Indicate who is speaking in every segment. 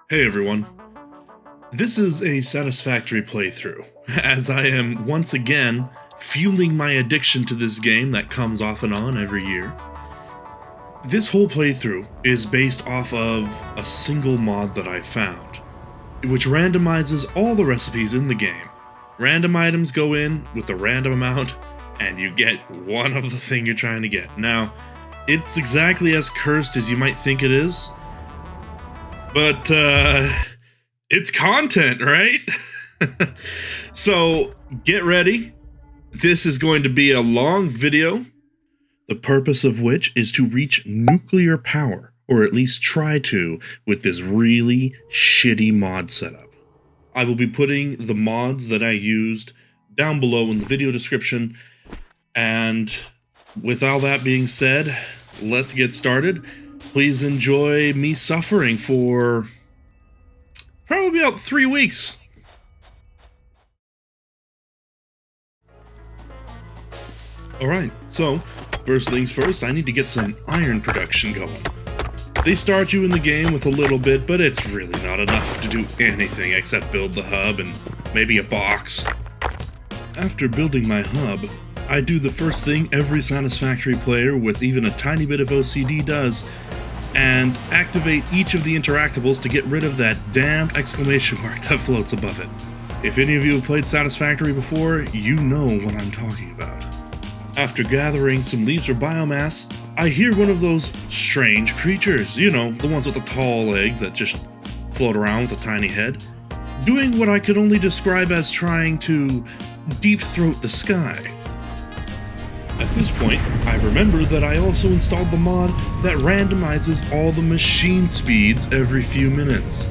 Speaker 1: Hey everyone, this is a Satisfactory playthrough, as I am once again fueling my addiction to this game that comes off and on every year. This whole playthrough is based off of a single mod that I found, which randomizes all the recipes in the game. Random items go in with a random amount, and you get one of the thing you're trying to get. Now, it's exactly as cursed as you might think it is, but it's content, right? So get ready. This is going to be a long video, the purpose of which is to reach nuclear power, or at least try to, with this really shitty mod setup. I will be putting the mods that I used down below in the video description, and with all that being said, let's get started. Please enjoy me suffering for probably about 3 weeks. Alright, so first things first, I need to get some iron production going. They start you in the game with a little bit, but it's really not enough to do anything except build the hub and maybe a box. After building my hub, I do the first thing every Satisfactory player with even a tiny bit of OCD does, and activate each of the interactables to get rid of that damned exclamation mark that floats above it. If any of you have played Satisfactory before, you know what I'm talking about. After gathering some leaves for biomass, I hear one of those strange creatures, you know, the ones with the tall legs that just float around with a tiny head, doing what I could only describe as trying to deep throat the sky. At this point, I remember that I also installed the mod that randomizes all the machine speeds every few minutes,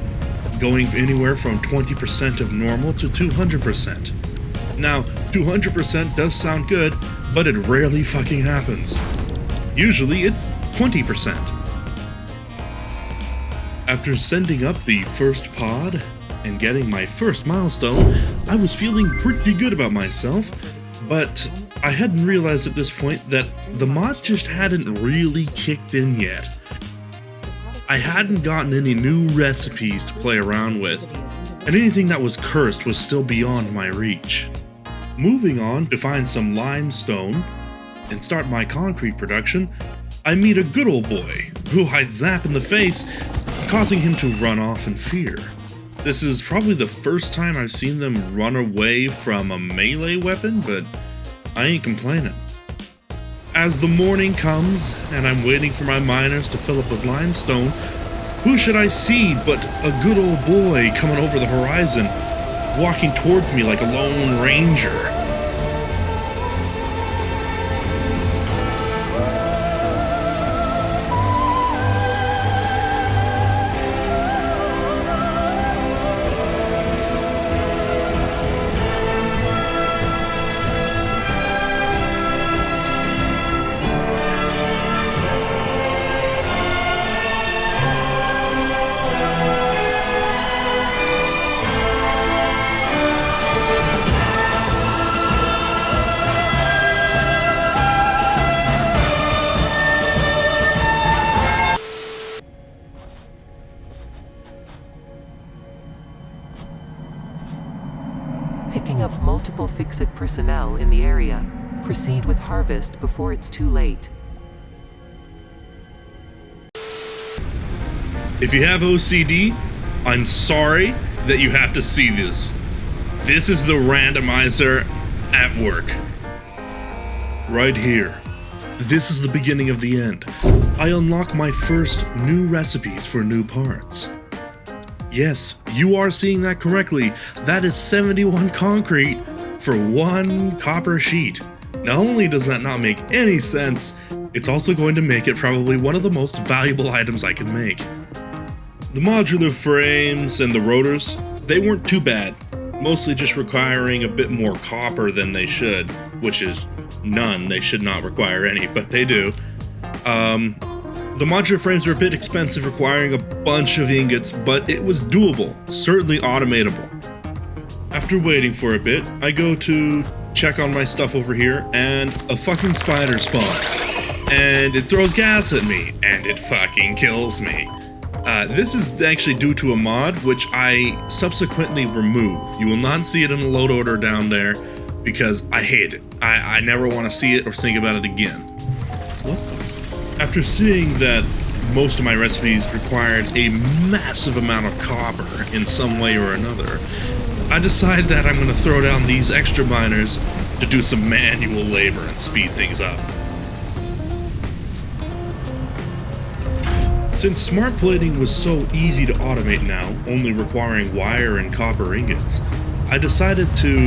Speaker 1: going anywhere from 20% of normal to 200%. Now, 200% does sound good, but it rarely fucking happens. Usually it's 20%. After sending up the first pod and getting my first milestone, I was feeling pretty good about myself, but I hadn't realized at this point that the mod just hadn't really kicked in yet. I hadn't gotten any new recipes to play around with, and anything that was cursed was still beyond my reach. Moving on to find some limestone and start my concrete production, I meet a good old boy, who I zap in the face, causing him to run off in fear. This is probably the first time I've seen them run away from a melee weapon, but I ain't complaining. As the morning comes, and I'm waiting for my miners to fill up with limestone, who should I see but a good old boy coming over the horizon, walking towards me like a lone ranger.
Speaker 2: Picking up multiple fix-it personnel in the area. Proceed with harvest before it's too late.
Speaker 1: If you have OCD, I'm sorry that you have to see this. This is the randomizer at work. Right here. This is the beginning of the end. I unlock my first new recipes for new parts. Yes, you are seeing that correctly. That is 71 concrete for 1 copper sheet. Not only does that not make any sense, it's also going to make it probably one of the most valuable items I can make. The modular frames and the rotors, they weren't too bad, mostly just requiring a bit more copper than they should, which is none. They should not require any, but they do. The modular frames were a bit expensive, requiring a bunch of ingots, but it was doable, certainly automatable. After waiting for a bit, I go to check on my stuff over here, and a fucking spider spawns. And it throws gas at me, and it fucking kills me. This is actually due to a mod, which I subsequently remove. You will not see it in the load order down there because I hate it. I never want to see it or think about it again. What? After seeing that most of my recipes required a massive amount of copper in some way or another, I decided that I'm going to throw down these extra miners to do some manual labor and speed things up. Since smart plating was so easy to automate now, only requiring wire and copper ingots, I decided to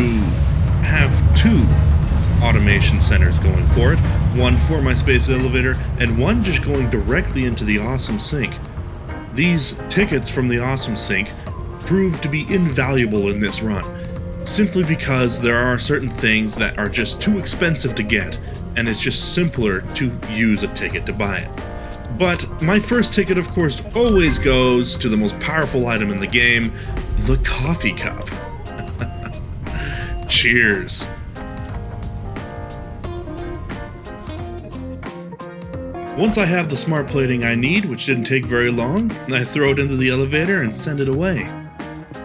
Speaker 1: have 2 automation centers going for it, one for my space elevator and one just going directly into the awesome sink. These tickets from the awesome sink proved to be invaluable in this run, simply because there are certain things that are just too expensive to get, and it's just simpler to use a ticket to buy it. But my first ticket, of course, always goes to the most powerful item in the game, the coffee cup. Cheers. Once I have the smart plating I need, which didn't take very long, I throw it into the elevator and send it away.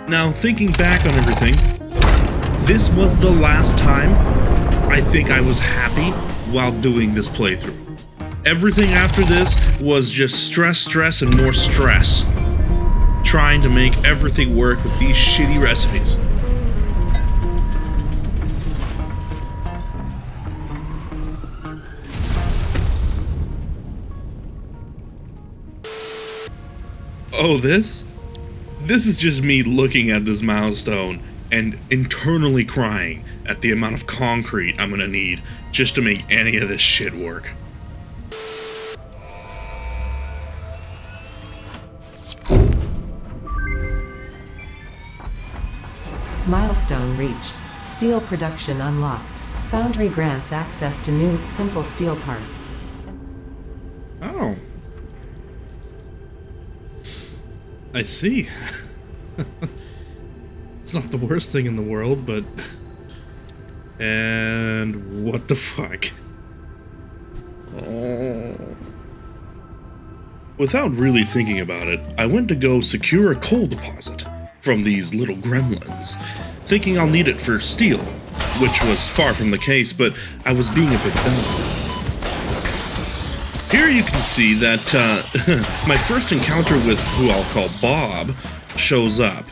Speaker 1: Now, thinking back on everything, this was the last time I think I was happy while doing this playthrough. Everything after this was just stress, and more stress. Trying to make everything work with these shitty recipes. Oh, this is just me looking at this milestone and internally crying at the amount of concrete I'm gonna need just to make any of this shit work.
Speaker 2: Milestone reached. Steel production unlocked. Foundry grants access to new, simple steel parts.
Speaker 1: Oh. I see. It's not the worst thing in the world, but... And what the fuck? Oh. Without really thinking about it, I went to go secure a coal deposit from these little gremlins, thinking I'll need it for steel, which was far from the case, but I was being a bit dumb. Here you can see that my first encounter with who I'll call Bob shows up.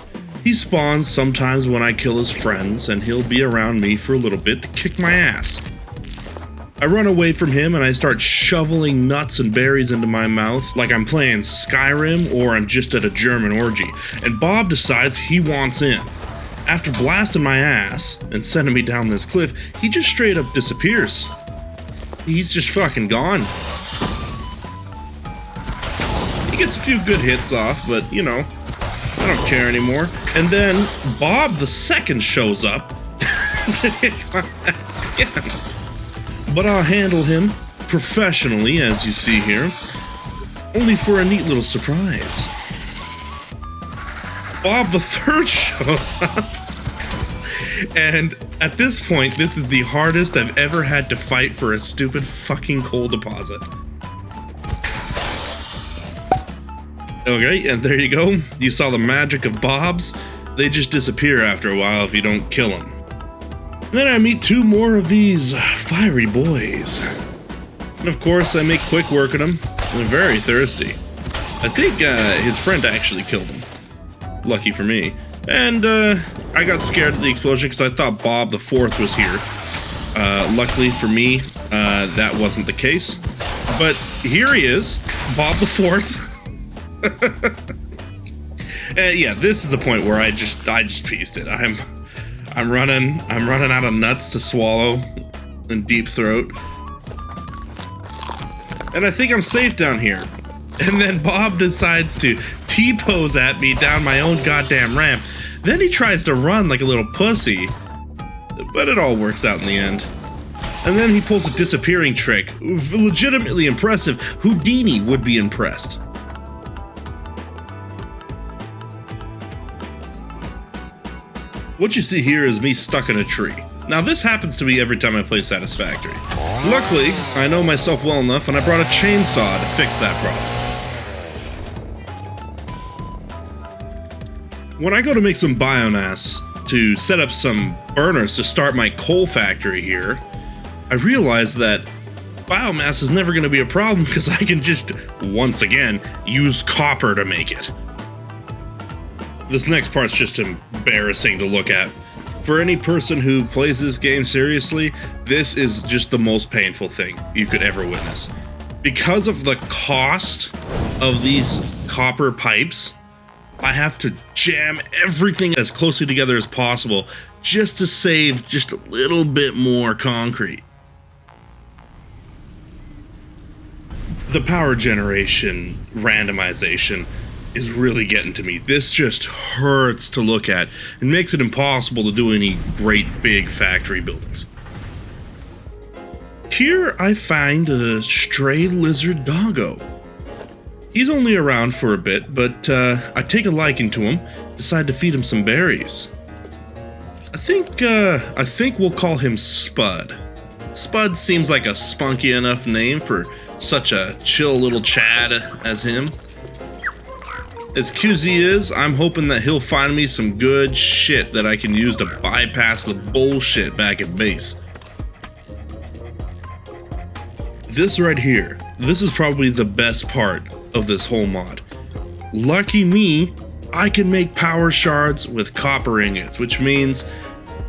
Speaker 1: He spawns sometimes when I kill his friends, and he'll be around me for a little bit to kick my ass. I run away from him and I start shoveling nuts and berries into my mouth like I'm playing Skyrim or I'm just at a German orgy, and Bob decides he wants in. After blasting my ass and sending me down this cliff, he just straight up disappears. He's just fucking gone. He gets a few good hits off, but you know, I don't care anymore. And then Bob the Second shows up to kick my ass again. But I'll handle him professionally, as you see here, only for a neat little surprise. Bob the Third shows up, and at this point, this is the hardest I've ever had to fight for a stupid fucking coal deposit. Okay, and there you go. You saw the magic of Bobs. They just disappear after a while if you don't kill them. Then I meet 2 more of these fiery boys. And of course, I make quick work of them. They're very thirsty. I think his friend actually killed him. Lucky for me. And I got scared at the explosion because I thought Bob the Fourth was here. Luckily for me, that wasn't the case. But here he is, Bob the Fourth. Yeah, this is the point where I just pieced it. I'm running out of nuts to swallow and deep throat. And I think I'm safe down here. And then Bob decides to T-pose at me down my own goddamn ramp. Then he tries to run like a little pussy. But it all works out in the end. And then he pulls a disappearing trick. Legitimately impressive. Houdini would be impressed. What you see here is me stuck in a tree. Now this happens to me every time I play Satisfactory. Luckily, I know myself well enough and I brought a chainsaw to fix that problem. When I go to make some biomass to set up some burners to start my coal factory here, I realize that biomass is never going to be a problem because I can just, once again, use copper to make it. This next part's just embarrassing to look at. For any person who plays this game seriously, this is just the most painful thing you could ever witness. Because of the cost of these copper pipes, I have to jam everything as closely together as possible just to save just a little bit more concrete. The power generation randomization is really getting to me. This just hurts to look at and makes it impossible to do any great big factory buildings. Here I find a stray lizard doggo. He's only around for a bit, but I take a liking to him, decide to feed him some berries. I think we'll call him Spud. Spud seems like a spunky enough name for such a chill little Chad as him. As cute as he is, I'm hoping that he'll find me some good shit that I can use to bypass the bullshit back at base. This right here, this is probably the best part of this whole mod. Lucky me, I can make power shards with copper ingots, which means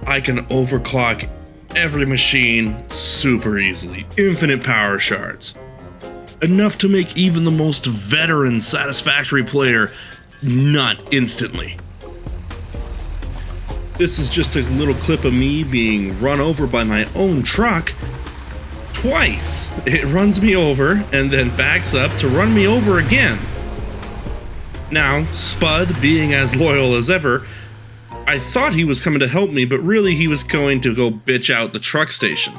Speaker 1: I can overclock every machine super easily. Infinite power shards. Enough to make even the most veteran Satisfactory player nut instantly. This is just a little clip of me being run over by my own truck twice. It runs me over and then backs up to run me over again. Now, Spud, being as loyal as ever, I thought he was coming to help me, but really he was going to go bitch out the truck station.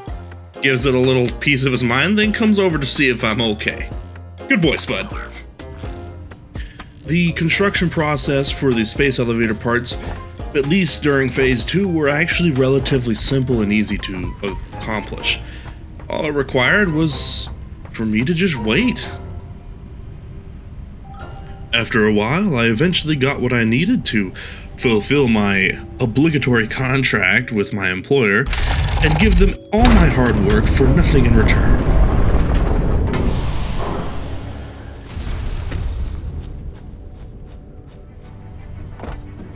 Speaker 1: Gives it a little piece of his mind, then comes over to see if I'm okay. Good boy, Spud. The construction process for the space elevator parts, at least during phase 2, were actually relatively simple and easy to accomplish. All it required was for me to just wait. After a while, I eventually got what I needed to fulfill my obligatory contract with my employer and give them all my hard work for nothing in return.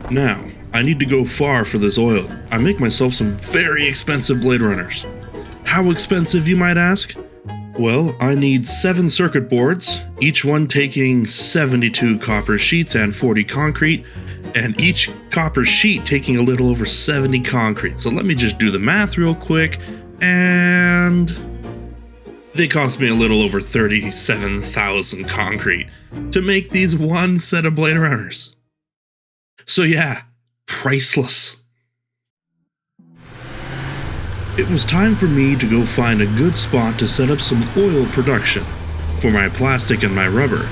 Speaker 1: Now, I need to go far for this oil. I make myself some very expensive blade runners. How expensive, you might ask? Well, I need 7 circuit boards, each one taking 72 copper sheets and 40 concrete, and each copper sheet taking a little over 70 concrete. So let me just do the math real quick, and they cost me a little over 37,000 concrete to make these one set of blade runners. So yeah, priceless. It was time for me to go find a good spot to set up some oil production for my plastic and my rubber.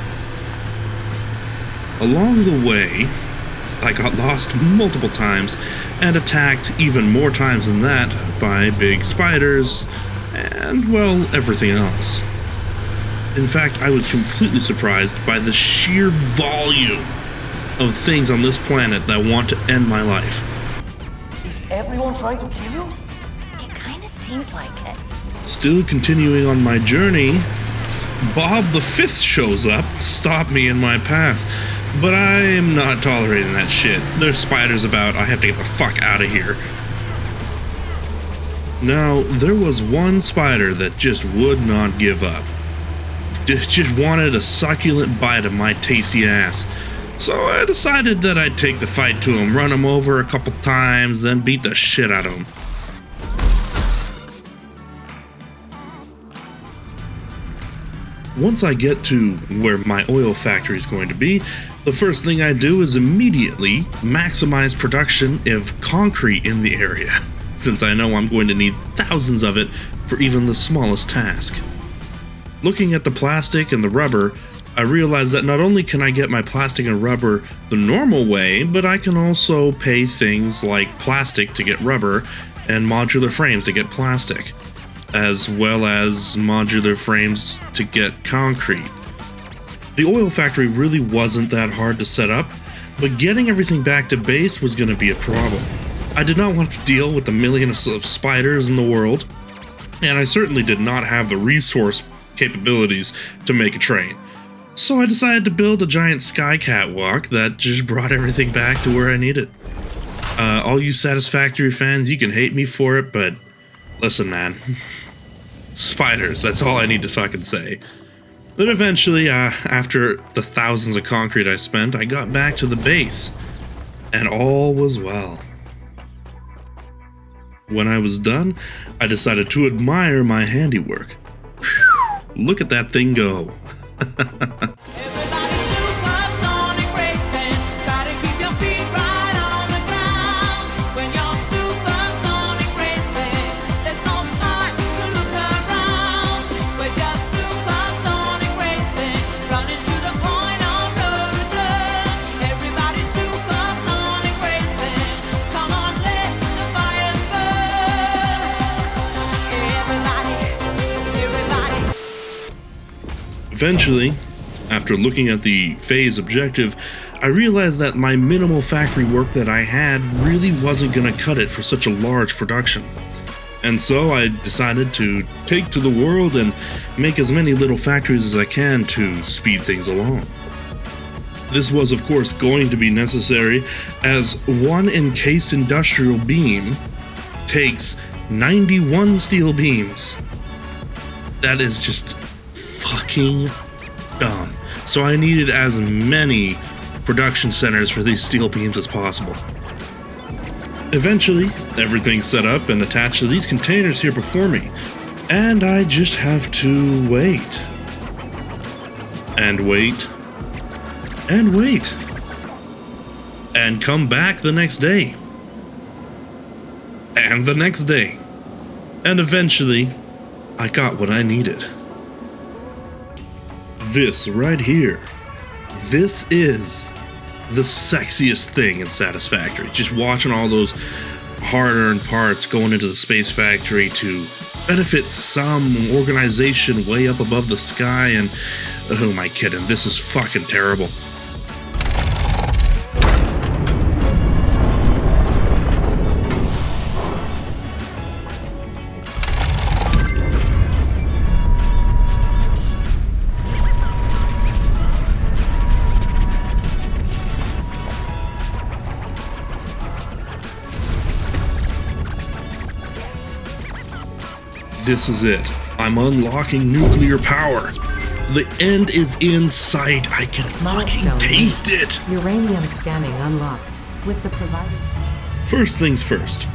Speaker 1: Along the way, I got lost multiple times and attacked even more times than that by big spiders and, well, everything else. In fact, I was completely surprised by the sheer volume of things on this planet that want to end my life.
Speaker 3: Is everyone trying to kill you?
Speaker 4: It kinda seems like it.
Speaker 1: Still continuing on my journey, Bob the Fifth shows up to stop me in my path. But I am not tolerating that shit. There's spiders about, I have to get the fuck out of here. Now, there was one spider that just would not give up. Just wanted a succulent bite of my tasty ass. So I decided that I'd take the fight to him, run him over a couple times, then beat the shit out of him. Once I get to where my oil factory is going to be, the first thing I do is immediately maximize production of concrete in the area, since I know I'm going to need thousands of it for even the smallest task. Looking at the plastic and the rubber, I realize that not only can I get my plastic and rubber the normal way, but I can also pay things like plastic to get rubber and modular frames to get plastic, as well as modular frames to get concrete. The oil factory really wasn't that hard to set up. But getting everything back to base was going to be a problem. I did not want to deal with the millions of spiders in the world, and I certainly did not have the resource capabilities to make a train. So I decided to build a giant sky catwalk that just brought everything back to where I needed. All you Satisfactory fans, you can hate me for it, but listen, man. Spiders, that's all I need to fucking say. But eventually, after the thousands of concrete I spent, I got back to the base, and all was well. When I was done, I decided to admire my handiwork. Whew, look at that thing go. Eventually, after looking at the phase objective, I realized that my minimal factory work that I had really wasn't going to cut it for such a large production. And so I decided to take to the world and make as many little factories as I can to speed things along. This was of course going to be necessary, as one encased industrial beam takes 91 steel beams. That is just fucking dumb. So I needed as many production centers for these steel beams as possible. Eventually, everything's set up and attached to these containers here before me, and I just have to wait. And wait. And wait. And come back the next day. And the next day. And eventually, I got what I needed. This right here, this is the sexiest thing in Satisfactory. Just watching all those hard-earned parts going into the space factory to benefit some organization way up above the sky, and who am I kidding? This is fucking terrible. This is it. I'm unlocking nuclear power. The end is in sight. I can fucking taste it.
Speaker 2: Uranium scanning unlocked with the provided.
Speaker 1: First things first.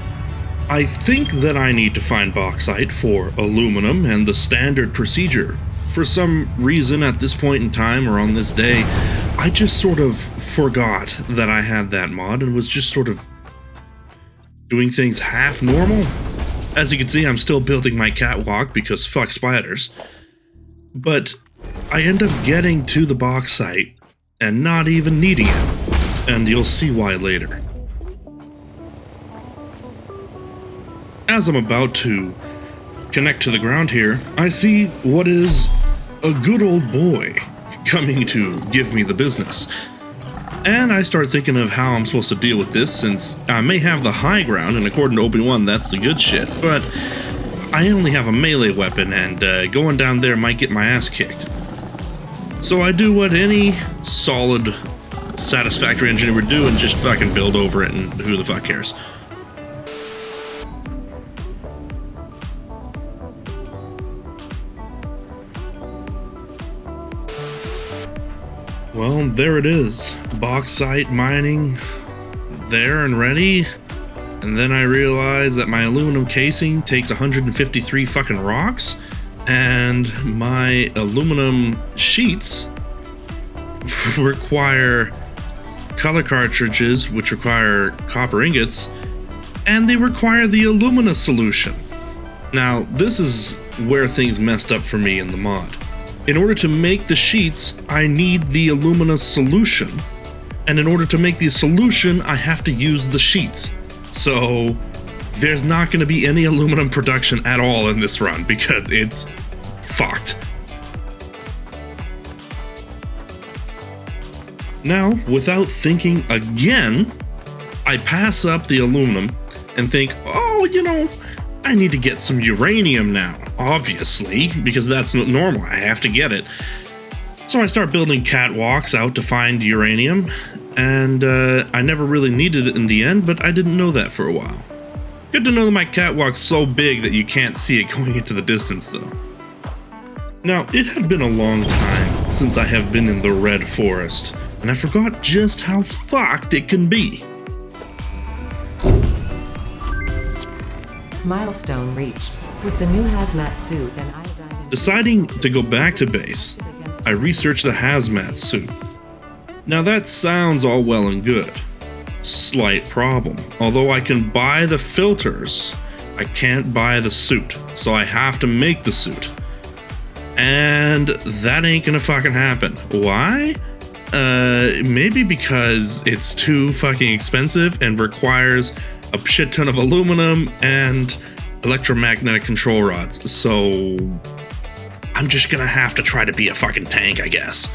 Speaker 1: I think that I need to find bauxite for aluminum and the standard procedure. For some reason at this point in time or on this day, I just sort of forgot that I had that mod and was just sort of doing things half normal. As you can see, I'm still building my catwalk because fuck spiders. But I end up getting to the bauxite and not even needing it. And you'll see why later. As I'm about to connect to the ground here, I see what is a good old boy coming to give me the business. And I start thinking of how I'm supposed to deal with this, since I may have the high ground, and according to Obi-Wan, that's the good shit, but I only have a melee weapon, and going down there might get my ass kicked. So I do what any solid Satisfactory engineer would do and just fucking build over it, and who the fuck cares. Well, there it is. Bauxite mining there and ready. And then I realized that my aluminum casing takes 153 fucking rocks, and my aluminum sheets require color cartridges, which require copper ingots, and they require the alumina solution. Now, this is where things messed up for me in the mod. In order to make the sheets, I need the alumina solution, and in order to make the solution, I have to use the sheets. So there's not going to be any aluminum production at all in this run because it's fucked. Now, without thinking again, I pass up the aluminum and think, oh, you know, I need to get some uranium now, obviously, because that's not normal. I have to get it. So I start building catwalks out to find uranium, and I never really needed it in the end, but I didn't know that for a while. Good to know that my catwalk's so big that you can't see it going into the distance, though. Now, it had been a long time since I have been in the Red Forest, and I forgot just how fucked it can be.
Speaker 2: Milestone reached. With the new hazmat suit and iodine...
Speaker 1: Deciding to go back to base, I researched the hazmat suit. Now that sounds all well and good. Slight problem. Although I can buy the filters, I can't buy the suit, so I have to make the suit. And that ain't gonna fucking happen. Why? Maybe because it's too fucking expensive and requires a shit ton of aluminum and electromagnetic control rods. So I'm just gonna have to try to be a fucking tank, I guess.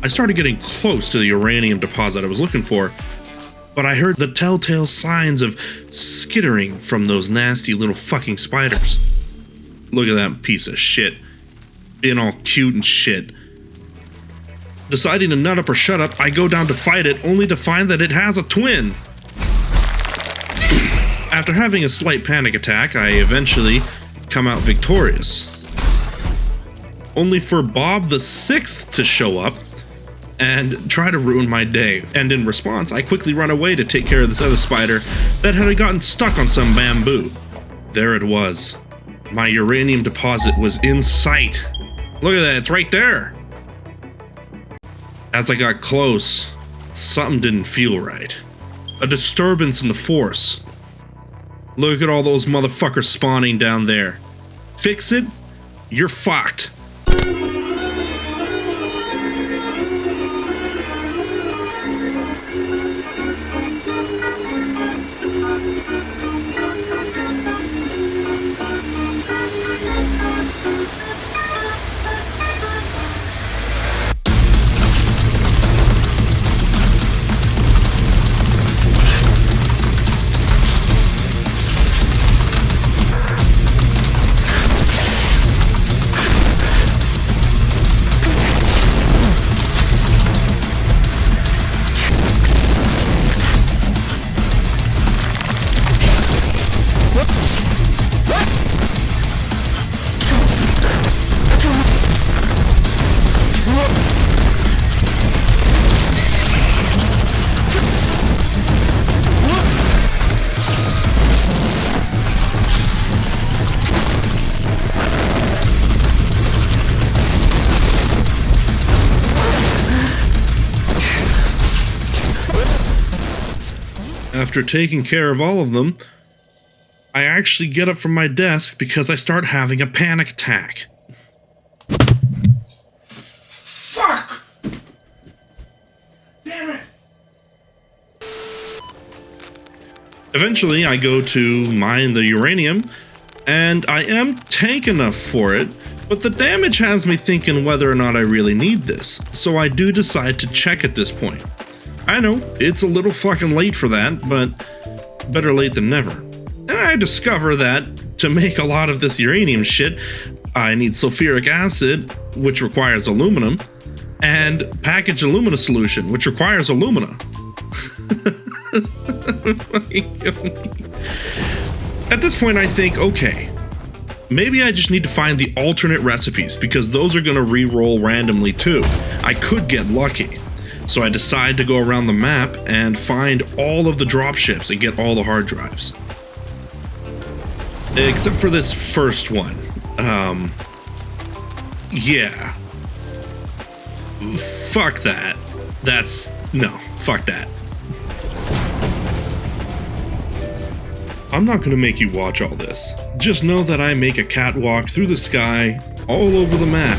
Speaker 1: I started getting close to the uranium deposit I was looking for, but I heard the telltale signs of skittering from those nasty little fucking spiders. Look at that piece of shit. Being all cute and shit. Deciding to nut up or shut up, I go down to fight it, only to find that it has a twin. After having a slight panic attack, I eventually come out victorious. Only for Bob the Sixth to show up and try to ruin my day. And in response, I quickly run away to take care of this other spider that had gotten stuck on some bamboo. There it was. My uranium deposit was in sight. Look at that, it's right there. As I got close, something didn't feel right. A disturbance in the force. Look at all those motherfuckers spawning down there. Fix it, you're fucked. After taking care of all of them, I actually get up from my desk because I start having a panic attack. Fuck! Damn it! Eventually, I go to mine the uranium, and I am tank enough for it, but the damage has me thinking whether or not I really need this, so I do decide to check at this point. I know, it's a little fucking late for that, but better late than never. And I discover that to make a lot of this uranium shit, I need sulfuric acid, which requires aluminum, and packaged alumina solution, which requires alumina. At this point, I think, okay, maybe I just need to find the alternate recipes, because those are going to re-roll randomly too. I could get lucky. So I decide to go around the map and find all of the dropships and get all the hard drives. Except for this first one. Yeah. Fuck that. No, fuck that. I'm not gonna make you watch all this. Just know that I make a catwalk through the sky, all over the map,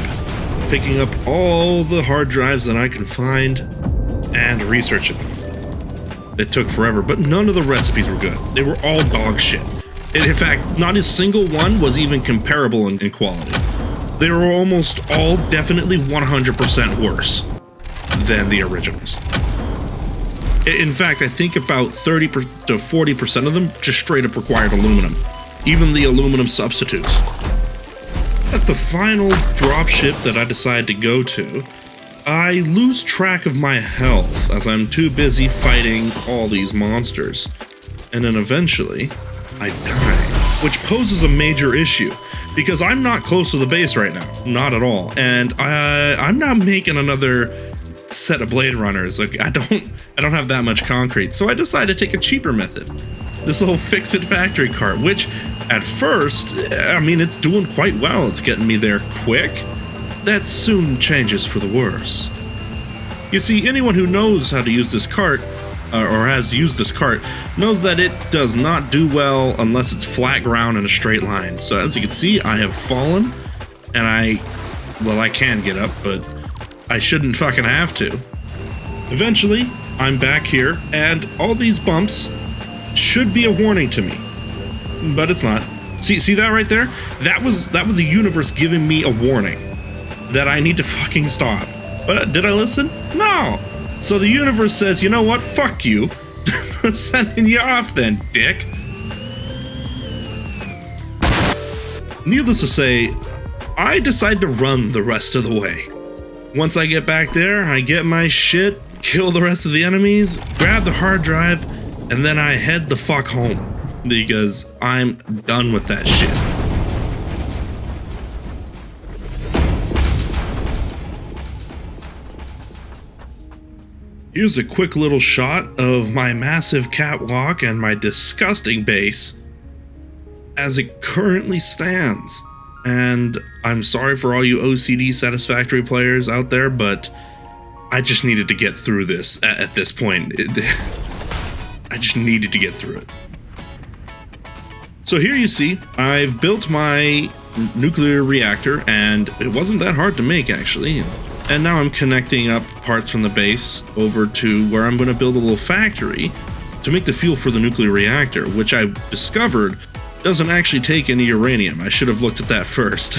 Speaker 1: picking up all the hard drives that I can find and researching them. It took forever, but none of the recipes were good. They were all dog shit. In fact, not a single one was even comparable in quality. They were almost all definitely 100% worse than the originals. In fact, I think about 30 to 40% of them just straight up required aluminum, even the aluminum substitutes. At the final dropship that I decide to go to, I lose track of my health as I'm too busy fighting all these monsters. And then eventually, I die, which poses a major issue because I'm not close to the base right now, not at all. And I'm not making another set of Blade Runners. Like I don't have that much concrete, so I decided to take a cheaper method. This little fix-it factory cart, which at first, I mean, it's doing quite well. It's getting me there quick. That soon changes for the worse. You see, anyone who knows how to use this cart, or has used this cart, knows that it does not do well unless it's flat ground in a straight line. So as you can see, I have fallen, and I can get up, but I shouldn't fucking have to. Eventually, I'm back here, and all these bumps should be a warning to me, but it's not. See that right there? That was the universe giving me a warning that I need to fucking stop. But did I listen? No. So the universe says, you know what? Fuck you. Sending you off then, dick. Needless to say, I decide to run the rest of the way. Once I get back there, I get my shit, kill the rest of the enemies, grab the hard drive, and then I head the fuck home because I'm done with that shit. Here's a quick little shot of my massive catwalk and my disgusting base as it currently stands. And I'm sorry for all you OCD Satisfactory players out there, but I just needed to get through this at this point. I just needed to get through it. So here you see, I've built my nuclear reactor, and it wasn't that hard to make actually. And now I'm connecting up parts from the base over to where I'm going to build a little factory to make the fuel for the nuclear reactor, which I discovered doesn't actually take any uranium. I should have looked at that first.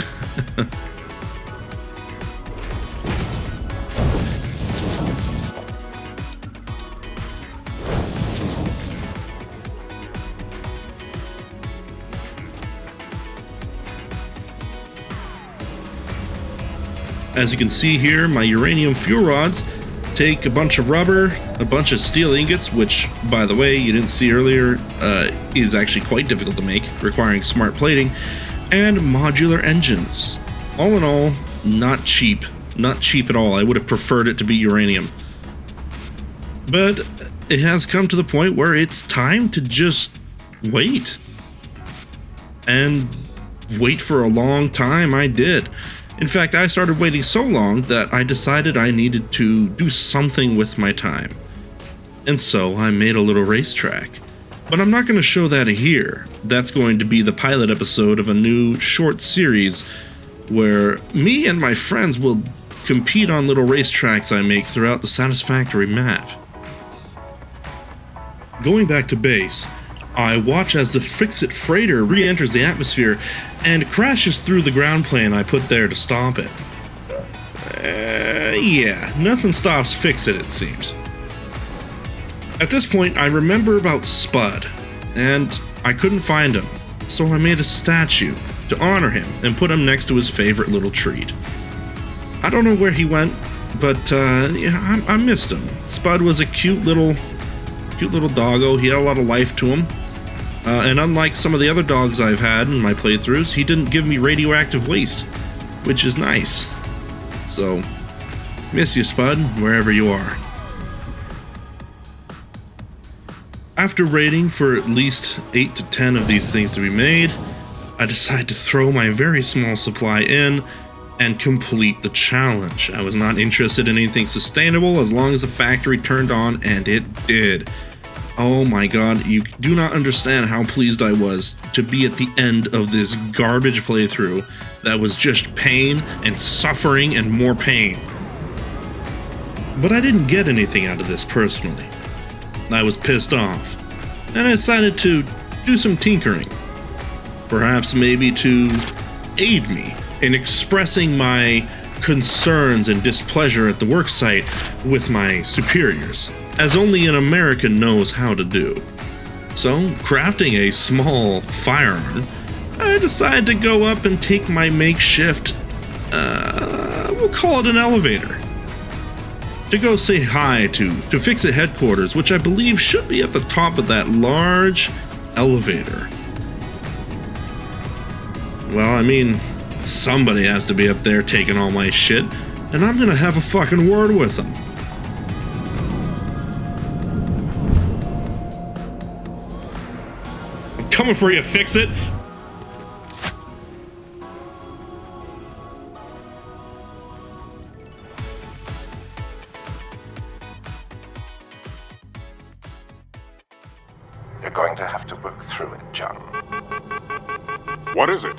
Speaker 1: As you can see here, my uranium fuel rods take a bunch of rubber, a bunch of steel ingots, which, by the way, you didn't see earlier, is actually quite difficult to make, requiring smart plating, and modular engines. All in all, not cheap. Not cheap at all. I would have preferred it to be uranium. But it has come to the point where it's time to just wait. And wait for a long time, I did. In fact, I started waiting so long that I decided I needed to do something with my time. And so I made a little racetrack. But I'm not going to show that here. That's going to be the pilot episode of a new short series where me and my friends will compete on little racetracks I make throughout the Satisfactory map. Going back to base, I watch as the Fix-It freighter re-enters the atmosphere and crashes through the ground plane I put there to stop it. Yeah, nothing stops Fix-It, it seems. At this point, I remember about Spud, and I couldn't find him, so I made a statue to honor him and put him next to his favorite little treat. I don't know where he went, but yeah, I missed him. Spud was a cute little doggo. He had a lot of life to him. And unlike some of the other dogs I've had in my playthroughs, he didn't give me radioactive waste, which is nice. So, miss you, Spud, wherever you are. After waiting for at least 8 to 10 of these things to be made, I decided to throw my very small supply in and complete the challenge. I was not interested in anything sustainable as long as the factory turned on, and it did. Oh my god, you do not understand how pleased I was to be at the end of this garbage playthrough that was just pain and suffering and more pain. But I didn't get anything out of this personally. I was pissed off, and I decided to do some tinkering. Perhaps maybe to aid me in expressing my concerns and displeasure at the worksite with my superiors, as only an American knows how to do. So, crafting a small firearm, I decided to go up and take my makeshift, we'll call it an elevator, to go say hi to Fix-It headquarters, which I believe should be at the top of that large elevator. Well, I mean, somebody has to be up there taking all my shit, and I'm gonna have a fucking word with them. I'm coming for you, Fix-It!
Speaker 5: You're going to have to work through it, John.
Speaker 6: What is it?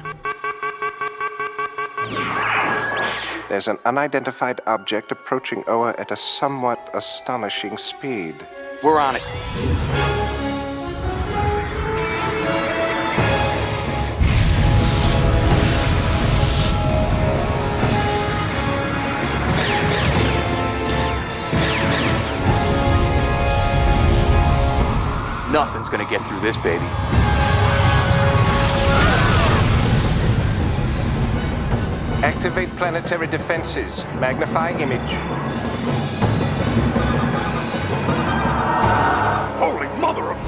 Speaker 5: There's an unidentified object approaching Oa at a somewhat astonishing speed.
Speaker 3: We're on it. Nothing's gonna get through this, baby.
Speaker 5: Activate planetary defenses. Magnify image.
Speaker 6: Holy mother of...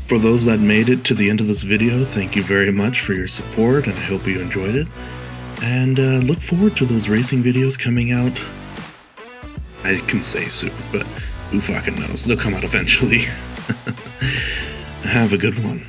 Speaker 1: For those that made it to the end of this video, thank you very much for your support, and I hope you enjoyed it. And look forward to those racing videos coming out. I can say soon, but who fucking knows? They'll come out eventually. Have a good one.